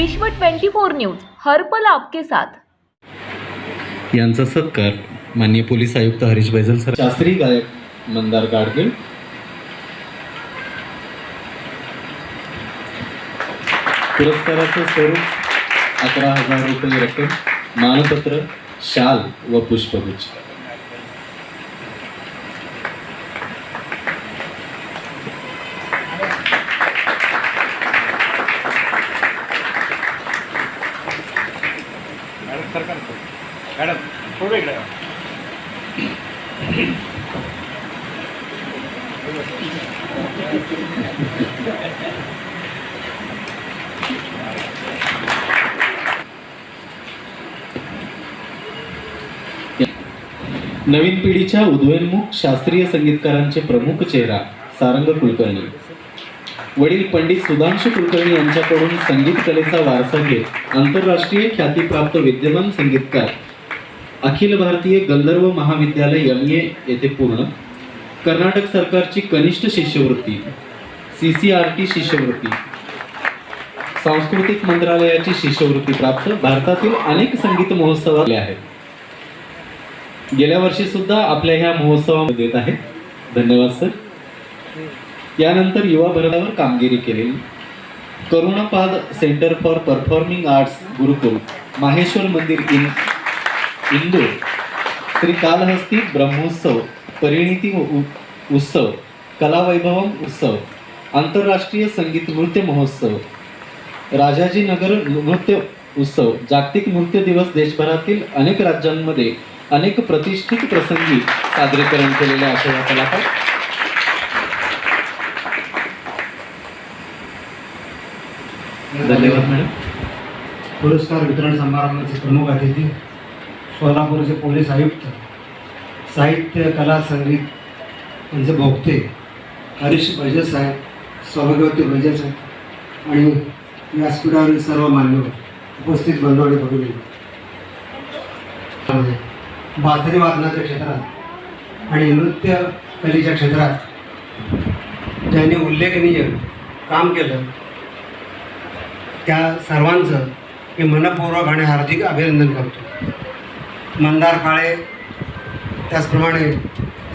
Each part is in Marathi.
विश्व 24 न्यूज हरपल आपके साथ यांचा सत्कार माननीय पोलीस आयुक्त हरीश बैजल सर, शास्त्रीय गायक मंदार गाडगीळ, पुरस्काराचं स्वरूप 11,000 रुपये रक्कम, मानपत्र, शाल व पुष्पगुच्छ. मॅडम थोडं इकडे नवीन पिढीच्या उदयोन्मुख शास्त्रीय संगीतकारांचे प्रमुख चेहरा सारंग कुलकर्णी. वडील पंडित सुधांशु कुलकर्णी यांच्याकडून संगीत कलेचा वारसा घेत आंतरराष्ट्रीय ख्यातीप्राप्त विद्यमान संगीतकार, अखिल भारतीय गंधर्व महाविद्यालय MA येथे पूर्ण, कर्नाटक सरकारची कनिष्ठ शिष्यवृत्ती CCRT शिष्यवृत्ती, सांस्कृतिक मंत्रालयाची शिष्यवृत्ती प्राप्त भारतातील अनेक संगीत महोत्सवात आहेत. गेल्या वर्षी सुद्धा आपल्या ह्या महोत्सवामध्ये देत आहेत. धन्यवाद सर. यानंतर युवा भरतावर कामगिरी केली. करुणापाद सेंटर फॉर परफॉर्मिंग आर्ट्स गुरुकुल, माहेश्वर मंदिर इंदूर, श्री कालहस्ती ब्रह्मोत्सव, परिणिती उत्सव, कलावैभवम उत्सव, आंतरराष्ट्रीय संगीत नृत्य महोत्सव, राजाजी नगर नृत्य उत्सव, जागतिक नृत्य दिवस, देशभरातील अनेक राज्यांमध्ये अनेक प्रतिष्ठित प्रसंगी सादरीकरण केलेले असे या कलाकार. धन्यवाद मॅडम. पुरस्कार वितरण समारंभाचे प्रमुख अतिथी सोलापूरचे पोलीस आयुक्त, साहित्य कला संगीत यांचे भोगते हरीश बैजल साहेब, सौभाग्यवती बैजल साहेब आणि व्यासपीठावरील सर्व मान्यवर, उपस्थित बंधू भगिनी, बासरी वादनाच्या क्षेत्रात आणि नृत्य कलेच्या क्षेत्रात ज्यांनी उल्लेखनीय काम केलं त्या सर्वांचं मी मनपूर्वक आणि हार्दिक अभिनंदन करतो. मंदार काळे, त्याचप्रमाणे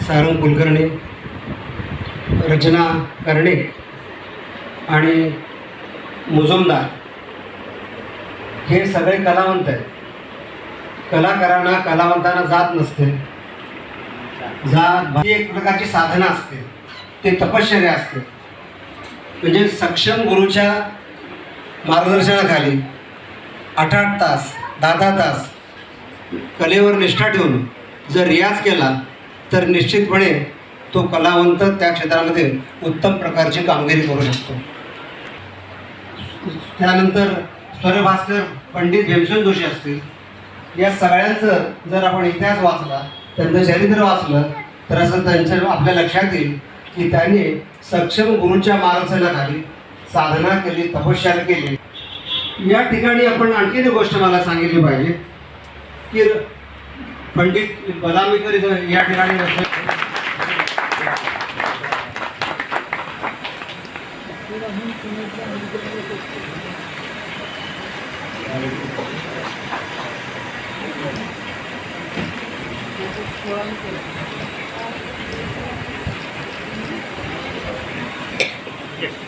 सारंग कुलकर्णी, रचना कर्णिक आणि मुजुमदार हे सगळे कलावंत आहेत. कलाकारांना, कलावंतांना जात नसते, जात ही एक प्रकारची साधना असते, ते तपश्चर्या असते. म्हणजे सक्षम गुरुच्या मार्गदर्शनाखाली 8-8 तास, 10-10 तास कलेवर निष्ठा ठेवून जर रियाज केला तर निश्चितपणे तो कलावंत त्या क्षेत्रामध्ये उत्तम प्रकारची कामगिरी करू शकतो. त्यानंतर स्वरभास्कर पंडित भीमसेन जोशी असतील, या सगळ्यांचं जर आपण इतिहास वाचला, त्यांचं चरित्र वाचलं तर असं त्यांच्या आपल्या लक्षात येईल की त्यांनी सक्षम गुरूच्या मार्गदर्शनाखाली साधना केली, तपश्चर्या केली. या ठिकाणी आपण आणखीन एक गोष्ट मला सांगितली पाहिजे की पंडित बलामीकर या ठिकाणी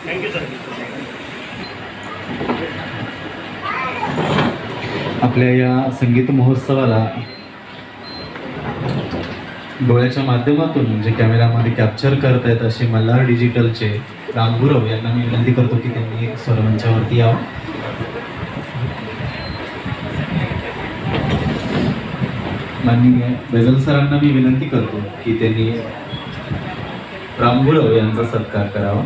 थँक्यू सर. आपल्या या संगीत महोत्सवाला डोळ्याच्या माध्यमातून म्हणजे कॅमेरामध्ये कॅप्चर करतायत असे मल्हार डिजिटलचे राम गुरव यांना मी विनंती करतो की त्यांनी स्वरमंचावरती यावं. माननीय बैजल सरांना मी विनंती करतो की त्यांनी राम गुरव यांचा सत्कार करावा.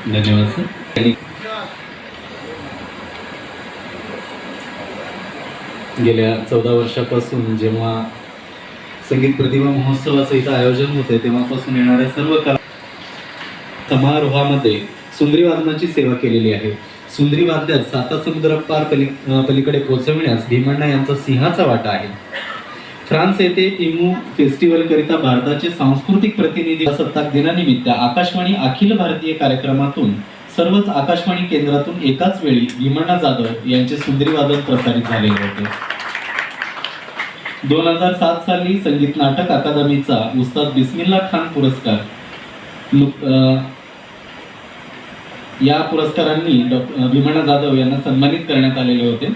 धन्यवाद सर. गेल्या 14 वर्षापासून जेव्हा संगीत प्रतिभा महोत्सवाचं इथं आयोजन होते तेव्हापासून येणाऱ्या सर्व कला समारोहामध्ये सुंद्री वादनाची सेवा केलेली आहे. सुंद्री वाद्यात साता समुद्रपार पलीकडे पोहोचविण्यास भीमण्णा यांचा सिंहाचा वाटा आहे. फ्रान्स येथे इमू फेस्टिवल करिता भारताचे सांस्कृतिक प्रतिनिधी प्रजासत्ताक दिनानिमित्त आकाशवाणी अखिल भारतीय कार्यक्रमातून सर्वच आकाशवाणी केंद्रातून एकाच वेळी भीमण्णा जाधव यांचे सुंद्री वादन प्रसारित झालेले होते. 2007 साली संगीत नाटक अकादमीचा उस्ताद बिस्मिल्ला खान पुरस्कार या पुरस्कारांनी भीमण्णा जाधव यांना सन्मानित करण्यात आलेले होते.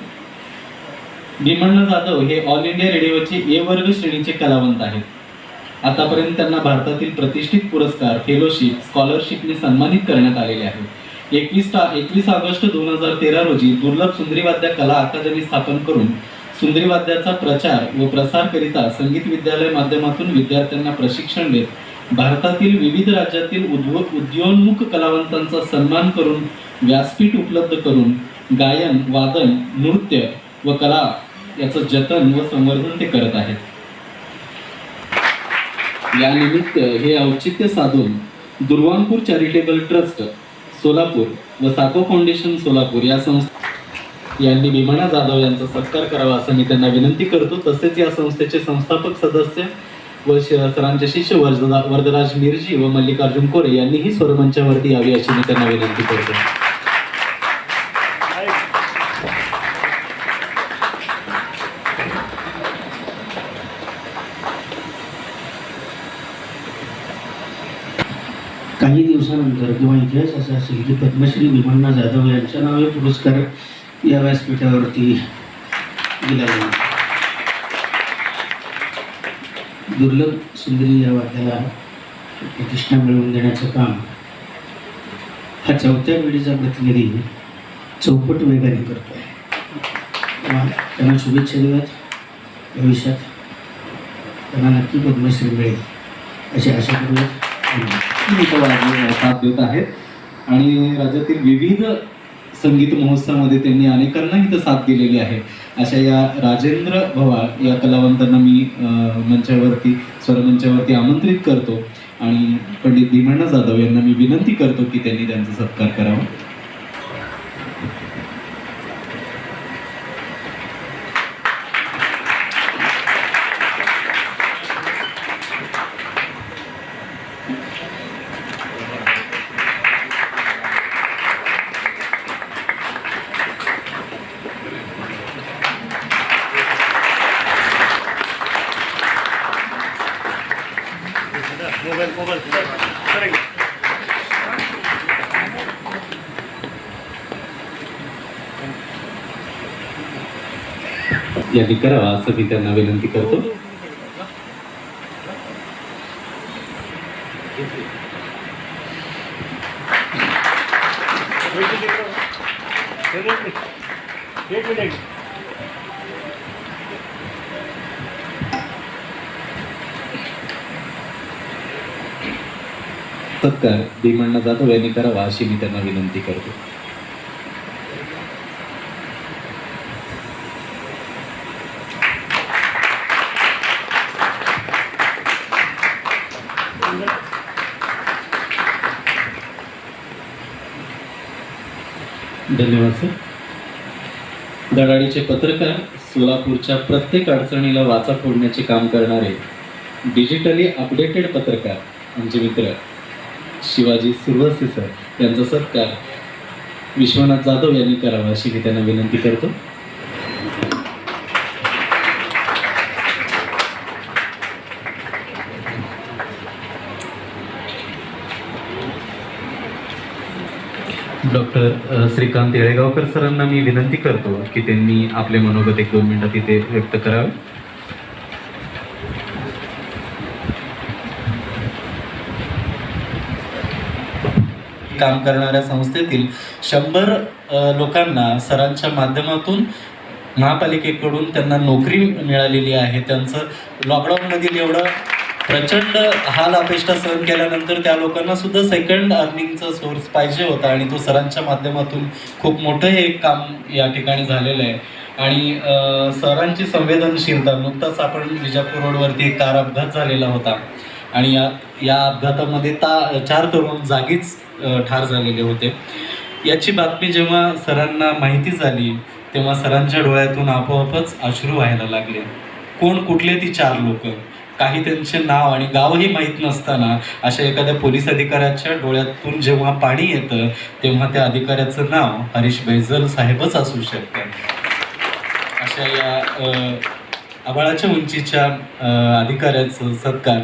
भीमण्णा जाधव हे ऑल इंडिया रेडिओचे ए वर्ग श्रेणीचे कलावंत आहेत. आतापर्यंत त्यांना भारतातील प्रतिष्ठित पुरस्कार, फेलोशिप, स्कॉलरशिपने सन्मानित करण्यात आलेले आहे. 21 ऑगस्ट 2013 रोजी दुर्लभ सुंद्री वाद्य कला अकादमी स्थापन करून सुंद्री वाद्याचा प्रचार व प्रसार करिता संगीत विद्यालय माध्यमातून विद्यार्थ्यांना प्रशिक्षण देत भारतातील विविध राज्यातील उद्योन्मुख कलावंतांचा सन्मान करून व्यासपीठ उपलब्ध करून गायन, वादन, नृत्य व कला याचं जतन व संवर्धन ते करत आहेत. या निमित्त हे औचित्य साधून दुर्वांकूर चॅरिटेबल ट्रस्ट सोलापूर व साको फाउंडेशन सोलापूर या संस्था यांनी भीमण्णा जाधव यांचा सत्कार करावा असं मी त्यांना विनंती करतो. तसेच या संस्थेचे संस्थापक सदस्य व सरांचे शिष्य वरदराज मिरजी व मल्लिकार्जुन कोरे यांनीही स्वरमंचावरती यावी अशी मी त्यांना विनंती करतो. काही दिवसानंतर किंवा इतिहास असा असेल की पद्मश्री भीमण्णा जाधव यांच्या नावे पुरस्कार या व्यासपीठावरती दिला जाईल. दुर्लभ सुंदरी या वाद्याला प्रतिष्ठा मिळवून देण्याचं काम हा 4थ्या पिढीचा प्रतिनिधी चौपट वेगाने करतो आहे. त्यांना शुभेच्छा देऊयात. भविष्यात त्यांना नक्की पद्मश्री मिळेल अशी आशा करूयात. साथ देत आहेत आणि राज्यातील विविध संगीत महोत्सवामध्ये त्यांनी अनेकांना इथं साथ दिलेली आहे. अशा या राजेंद्र भवाळ या कलावंतांना मी स्वरमंचावरती आमंत्रित करतो आणि पंडित भीमण्णा जाधव यांना मी विनंती करतो की त्यांनी त्यांचा सत्कार करावा. मोबाईल यांनी करावा असं मी त्यांना विनंती करतो. एक मिनिट. सत्कार भीमण्णा जाधव यांनी करावा अशी मी त्यांना विनंती करतो. धन्यवाद सर. धडाडीचे पत्रकार, सोलापूरच्या प्रत्येक अडचणीला वाचा फोडण्याचे काम करणारे डिजिटली अपडेटेड पत्रकार आमचे मित्र शिवाजी सुरवसे सर यांचा सत्कार विश्वनाथ जाधव यांनी करावा अशी मी त्यांना विनंती करतो. डॉक्टर श्रीकांत येळेगावकर सरांना मी विनंती करतो की त्यांनी आपले मनोगत 1-2 मिनिटात इथे व्यक्त करावे. काम करणाऱ्या संस्थेतील 100 लोकांना सरांच्या माध्यमातून महापालिकेकडून त्यांना नोकरी मिळालेली आहे. त्यांचं लॉकडाऊनमधील एवढं प्रचंड हाल अपेष्टा सहन केल्यानंतर त्या लोकांना सुद्धा सेकंड अर्निंगचा सोर्स पाहिजे होता आणि तो सरांच्या माध्यमातून खूप मोठं हे काम या ठिकाणी झालेलं आहे. आणि सरांची संवेदनशीलता, नुकताच आपण विजापूर रोडवरती एक कार अपघात झालेला होता आणि या अपघातामध्ये 4 तरुण जागीच ठार झालेले होते. याची बातमी जेव्हा सरांना माहिती झाली तेव्हा सरांच्या डोळ्यातून आपोआपच अश्रू व्हायला लागले. कोण कुठले ती 4 लोक, काही त्यांचे नाव आणि गावही माहीत नसताना अशा एखाद्या पोलीस अधिकाऱ्याच्या डोळ्यातून जेव्हा पाणी येतं तेव्हा त्या अधिकाऱ्याचं नाव हरीश बैजल साहेबच असू शकतं. अशा या आभाळाच्या उंचीच्या अधिकाऱ्याचं सत्कार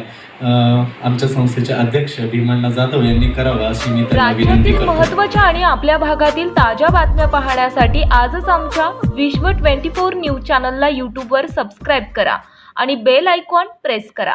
आमच्या संस्थेचे अध्यक्ष भीमण्णा जाधव यांनी करावा अशी मी त्यांना विनंती राज्यातील करतो. महत्त्वाच्या आणि आपल्या भागातील ताज्या बातम्या पाहण्यासाठी आजच आमच्या विश्व 24 न्यूज चॅनलला यूट्यूबवर सबस्क्राईब करा आणि बेल आयकॉन प्रेस करा.